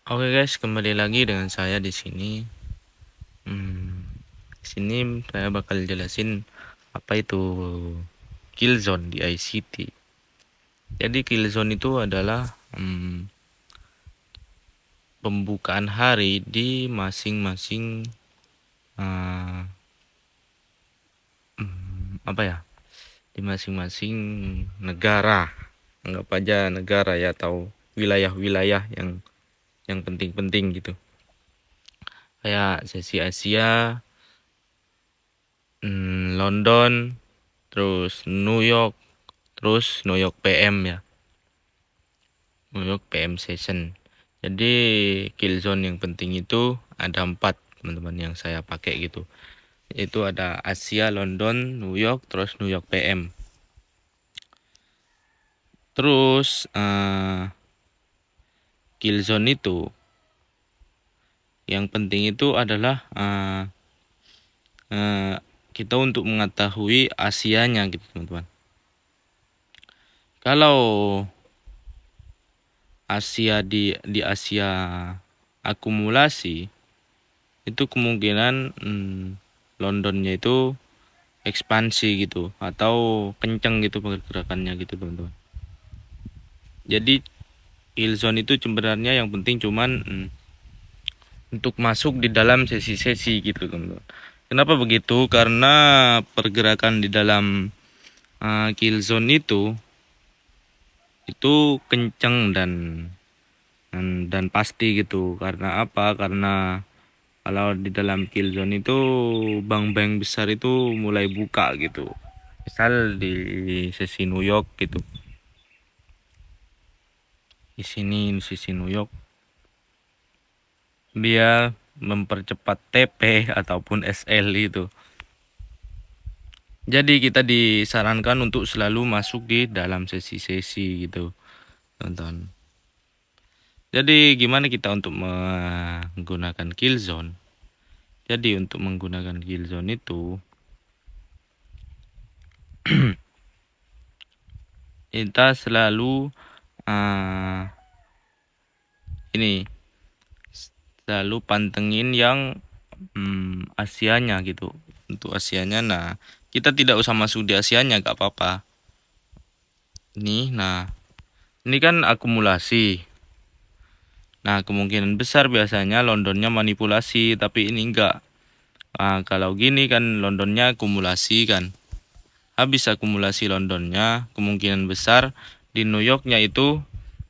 Oke guys, kembali lagi dengan saya di sini. Di sini saya bakal jelasin apa itu kill zone di ICT. Jadi kill zone itu adalah pembukaan hari di masing-masing uh, di masing-masing negara. Anggap aja negara ya, atau wilayah-wilayah yang penting-penting gitu. Kayak sesi Asia, London, terus New York, terus New York PM ya, New York PM session. Jadi kill zone yang penting itu ada 4 teman-teman yang saya pakai gitu. Itu ada Asia, London, New York, terus New York PM. Terus kill zone itu yang penting itu adalah kita untuk mengetahui Asianya gitu teman-teman. Kalau Asia di Asia akumulasi, itu kemungkinan Londonnya itu ekspansi gitu atau kenceng gitu pergerakannya gitu teman-teman. Jadi kill zone itu sebenarnya yang penting cuman untuk masuk di dalam sesi-sesi gitu teman-teman. Kenapa begitu? Karena pergerakan di dalam kill zone itu kenceng dan pasti gitu. Karena apa? Karena kalau di dalam kill zone itu bank-bank besar itu mulai buka gitu. Misal di sesi New York gitu. Di sisi New York dia mempercepat TP ataupun SL itu. Jadi kita disarankan untuk selalu masuk di dalam sesi-sesi gitu, teman-teman. Jadi gimana kita untuk menggunakan kill zone? Jadi untuk menggunakan kill zone itu kita selalu selalu pantengin yang Asianya gitu. Untuk Asianya, nah kita tidak usah masuk di Asianya, gak apa-apa. Ini kan akumulasi. Nah kemungkinan besar biasanya Londonnya manipulasi, tapi ini enggak. Nah, kalau gini kan Londonnya akumulasi kan. Habis akumulasi Londonnya, kemungkinan besar di New Yorknya itu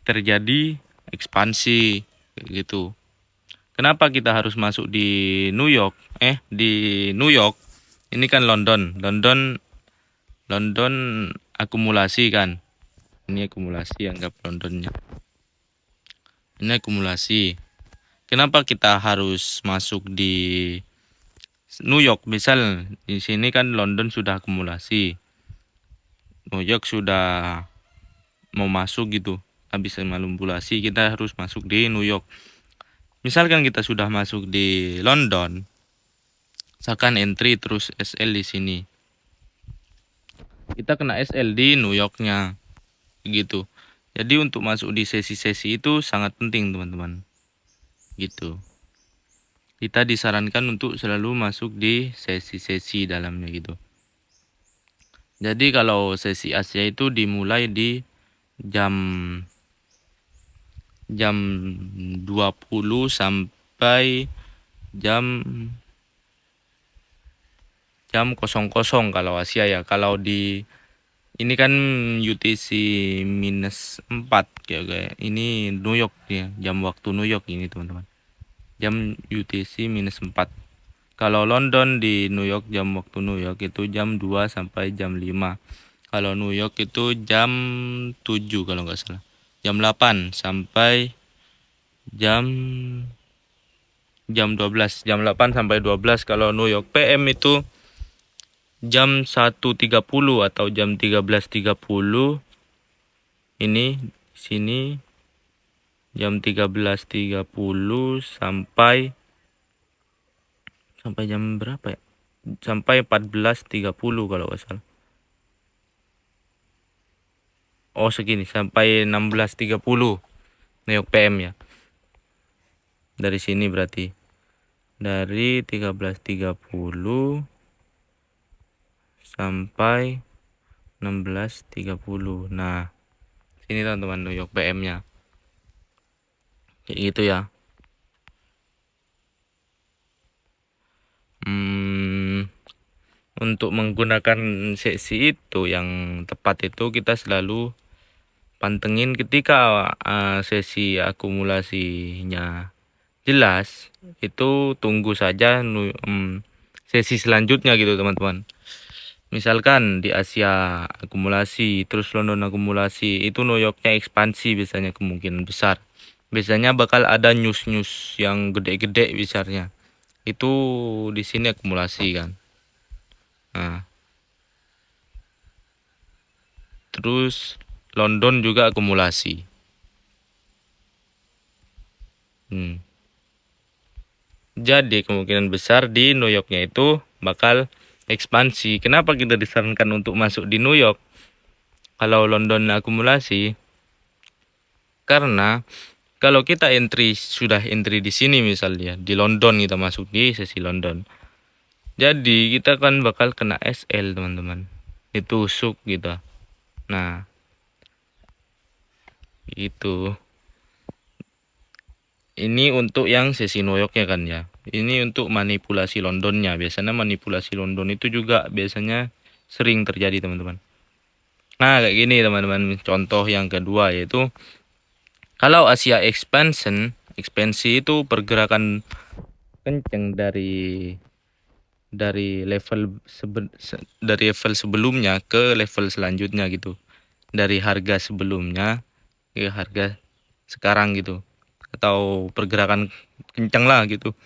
terjadi ekspansi gitu. Kenapa kita harus masuk di New York? Di New York. Ini kan London. London akumulasi kan. Ini akumulasi, anggap Londonnya. Ini akumulasi. Kenapa kita harus masuk di New York? Misal di sini kan London sudah akumulasi. New York sudah mau masuk gitu. Habis manipulasi kita harus masuk di New York. Misalkan kita sudah masuk di London, misalkan entry terus SL di sini. Kita kena SL di New Yorknya gitu. Jadi untuk masuk di sesi-sesi itu sangat penting teman-teman. Gitu. Kita disarankan untuk selalu masuk di sesi-sesi dalamnya gitu. Jadi kalau sesi Asia itu dimulai di jam 20 sampai jam 00 kalau Asia ya. Kalau di ini kan UTC -4 kayak ini New York ya, jam waktu New York ini teman-teman. Jam UTC -4. Kalau London di New York jam waktu New York itu jam 2 sampai jam 5. Kalau New York itu jam 7 kalau nggak salah. Jam 8 sampai jam 12. Jam 8 sampai 12 kalau New York PM itu jam 1.30 atau jam 13.30. Ini sini jam 13.30 sampai jam berapa ya? Sampai 14.30 kalau nggak salah. Oh segini sampai 16.30 New York PM ya. Dari sini berarti dari 13.30 sampai 16.30. Nah, sini teman-teman New York PM-nya. Kayak gitu ya. Untuk menggunakan sesi itu yang tepat itu kita selalu pantengin ketika sesi akumulasinya jelas, itu tunggu saja sesi selanjutnya gitu teman-teman. Misalkan di Asia akumulasi, terus London akumulasi, itu New Yorknya ekspansi biasanya kemungkinan besar. Biasanya bakal ada news-news yang gede-gede besarnya. Itu di sini akumulasi kan. Nah, terus London juga akumulasi. Jadi kemungkinan besar di New Yorknya itu bakal ekspansi. Kenapa kita disarankan untuk masuk di New York kalau London akumulasi? Karena kalau kita sudah entry di sini misalnya di London, kita masuk di sesi London. Jadi kita kan bakal kena SL teman-teman. Ditusuk gitu. Nah, itu. Ini untuk yang sesi New Yorknya kan ya. Ini untuk manipulasi Londonnya. Biasanya manipulasi London itu juga biasanya sering terjadi teman-teman. Nah kayak gini teman-teman. Contoh yang kedua yaitu kalau Asia ekspansi itu pergerakan kenceng dari level sebelumnya ke level selanjutnya gitu. Dari harga sebelumnya ke harga sekarang gitu. Atau pergerakan kencang lah gitu.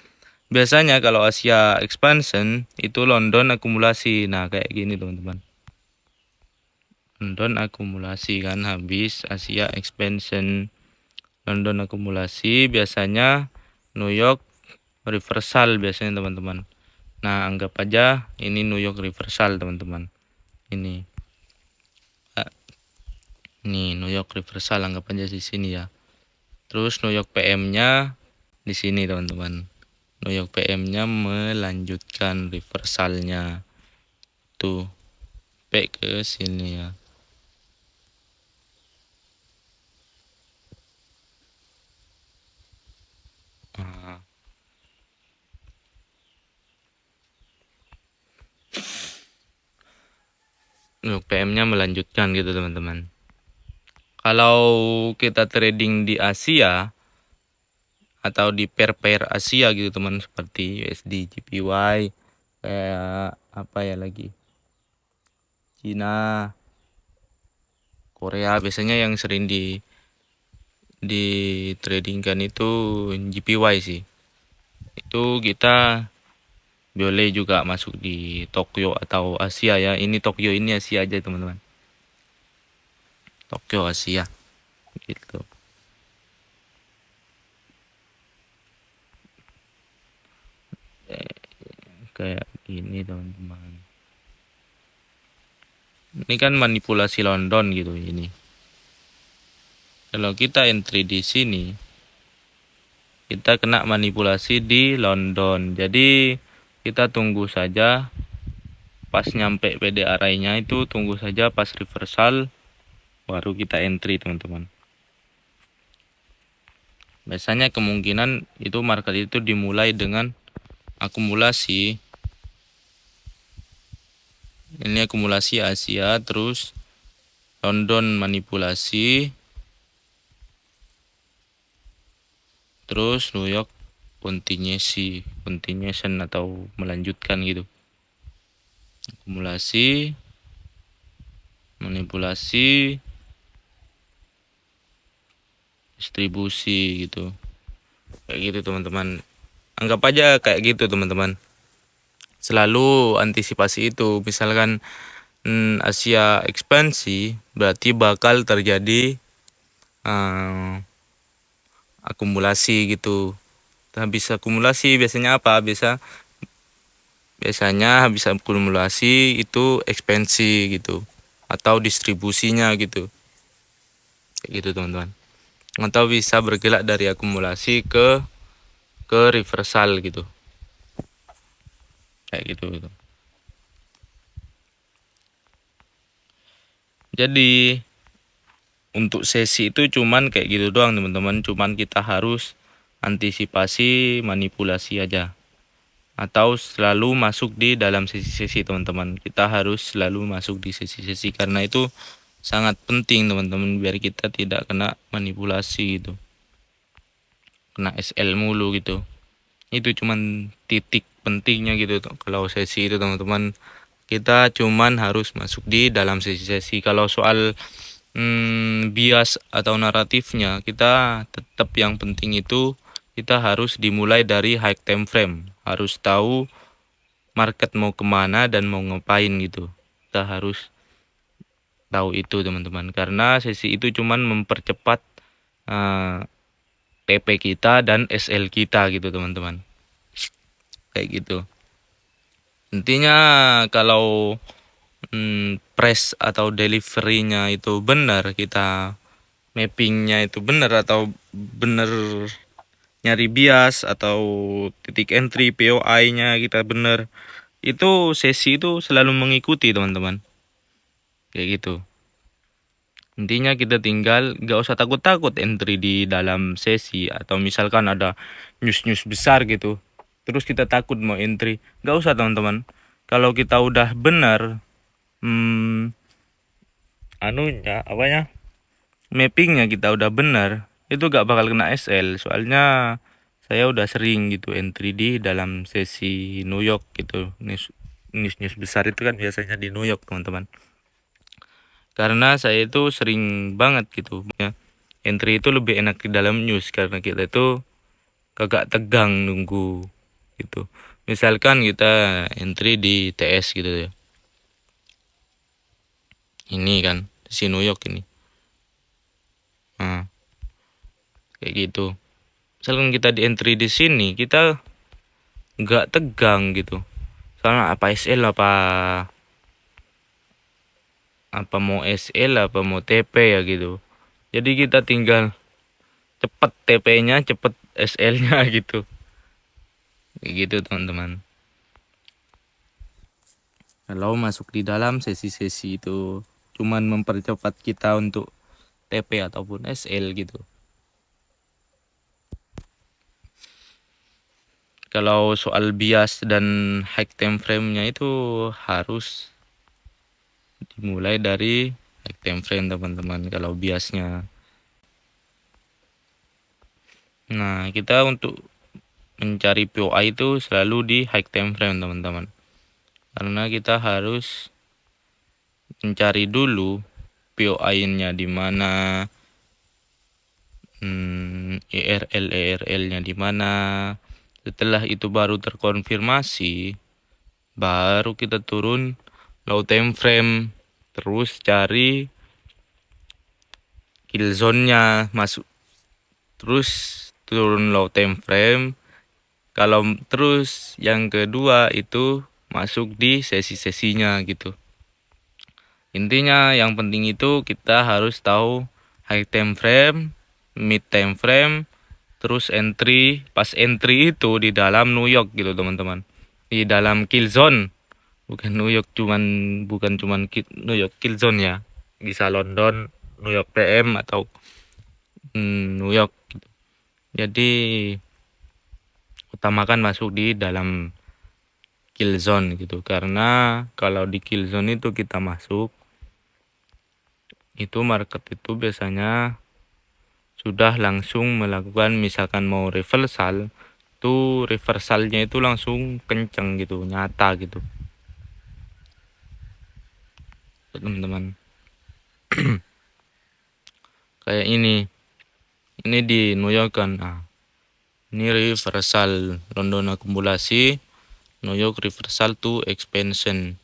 Biasanya kalau Asia expansion itu London akumulasi. Nah, kayak gini teman-teman. London akumulasi kan habis Asia expansion. London akumulasi biasanya New York reversal biasanya teman-teman. Nah, anggap aja ini New York reversal teman-teman. Ini. Nih, New York reversal anggap aja di sini ya. Terus New York PM-nya di sini teman-teman. New York PM-nya melanjutkan reversalnya tuh ke sini ya. New York PM-nya melanjutkan gitu teman-teman. Kalau kita trading di Asia atau di pair Asia gitu teman, seperti USD, JPY, kayak apa ya lagi, Cina, Korea, biasanya yang sering di tradingkan itu JPY sih. Itu kita boleh juga masuk di Tokyo atau Asia ya. Ini Tokyo ini Asia aja teman-teman. Tokyo Asia gitu. Kayak gini teman-teman. Ini kan manipulasi London gitu ini. Kalau kita entry di sini, kita kena manipulasi di London. Jadi kita tunggu saja pas nyampe PD array-nya itu, tunggu saja pas reversal baru kita entry teman-teman. Biasanya kemungkinan itu market itu dimulai dengan akumulasi. Ini akumulasi Asia, terus London manipulasi, terus New York continuation atau melanjutkan gitu. Akumulasi, manipulasi, distribusi gitu. Kayak gitu teman-teman. Anggap aja kayak gitu teman-teman. Selalu antisipasi itu. Misalkan Asia ekspansi, berarti bakal terjadi akumulasi gitu. Habis akumulasi biasanya apa? Biasanya habis akumulasi itu ekspansi gitu, atau distribusinya gitu. Kayak gitu teman-teman. Atau bisa bergerak dari akumulasi ke ke reversal gitu, kayak gitu. Jadi untuk sesi itu cuman kayak gitu doang teman-teman, cuman kita harus antisipasi manipulasi aja, atau selalu masuk di dalam sesi-sesi teman-teman. Kita harus selalu masuk di sesi-sesi karena itu sangat penting teman-teman, biar kita tidak kena manipulasi gitu, kena SL mulu gitu. Itu cuman titik pentingnya gitu kalau sesi itu teman-teman. Kita cuman harus masuk di dalam sesi-sesi. Kalau soal bias atau naratifnya, kita tetap yang penting itu kita harus dimulai dari high time frame, harus tahu market mau kemana dan mau ngapain gitu. Kita harus tahu itu teman-teman, karena sesi itu cuman mempercepat TP kita dan SL kita gitu teman-teman, kayak gitu. Intinya kalau press atau deliverynya itu benar, kita mappingnya itu benar atau benar nyari bias atau titik entry POI-nya kita benar, itu sesi itu selalu mengikuti teman-teman, kayak gitu. Intinya kita tinggal gak usah takut-takut entry di dalam sesi, atau misalkan ada news-news besar gitu terus kita takut mau entry, gak usah teman-teman. Kalau kita udah benar mappingnya kita udah benar, itu gak bakal kena SL. Soalnya saya udah sering gitu entry di dalam sesi New York gitu. News besar itu kan biasanya di New York teman-teman, karena saya itu sering banget gitu ya. Entry itu lebih enak di dalam news karena kita itu kagak tegang nunggu gitu. Misalkan kita entry di TS gitu ya, ini kan si New York ini, nah kayak gitu. Misalkan kita di entry di sini, kita nggak tegang gitu, soalnya apa SL apa mau SL apa mau TP ya gitu. Jadi kita tinggal cepet TP-nya, cepet SL-nya gitu, kayak gitu teman-teman. Kalau masuk di dalam sesi-sesi itu cuman mempercepat kita untuk TP ataupun SL gitu. Kalau soal bias dan high time frame-nya itu harus dimulai dari high time frame teman-teman, kalau biasnya. Nah, kita untuk mencari POI itu selalu di high time frame teman-teman, karena kita harus mencari dulu POI-nya di mana, ERL-nya di mana. Setelah itu baru terkonfirmasi, baru kita turun low time frame, terus cari kill zone-nya, masuk terus turun low time frame. Kalau terus yang kedua itu masuk di sesi-sesinya gitu. Intinya yang penting itu kita harus tahu high time frame, mid time frame, terus entry. Pas entry itu di dalam New York gitu teman-teman, di dalam kill zone, bukan New York bukan cuman New York kill zone ya, bisa London, New York PM atau New York gitu. Jadi utamakan masuk di dalam kill zone gitu, karena kalau di kill zone itu kita masuk, itu market itu biasanya sudah langsung melakukan, misalkan mau reversal, tuh reversalnya itu langsung kenceng gitu, nyata gitu teman-teman. Kayak ini di New York kan, ini reversal London akumulasi, New York reversal to expansion,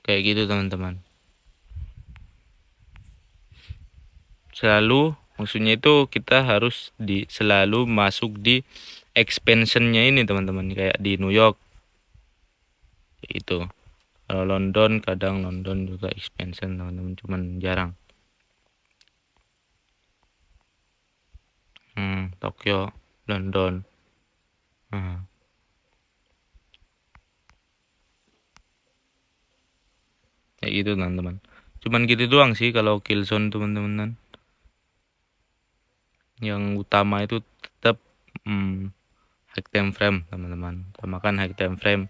kayak gitu teman-teman. Selalu maksudnya itu kita harus selalu masuk di expansionnya ini teman-teman, kayak di New York itu. Kalau London, kadang London juga expansion teman-teman, cuman jarang. Tokyo, London. Nah, kayak gitu teman-teman. Cuman gitu doang sih kalau Killzone teman-teman. Yang utama itu tetap high time frame teman-teman. Utamakan high time frame.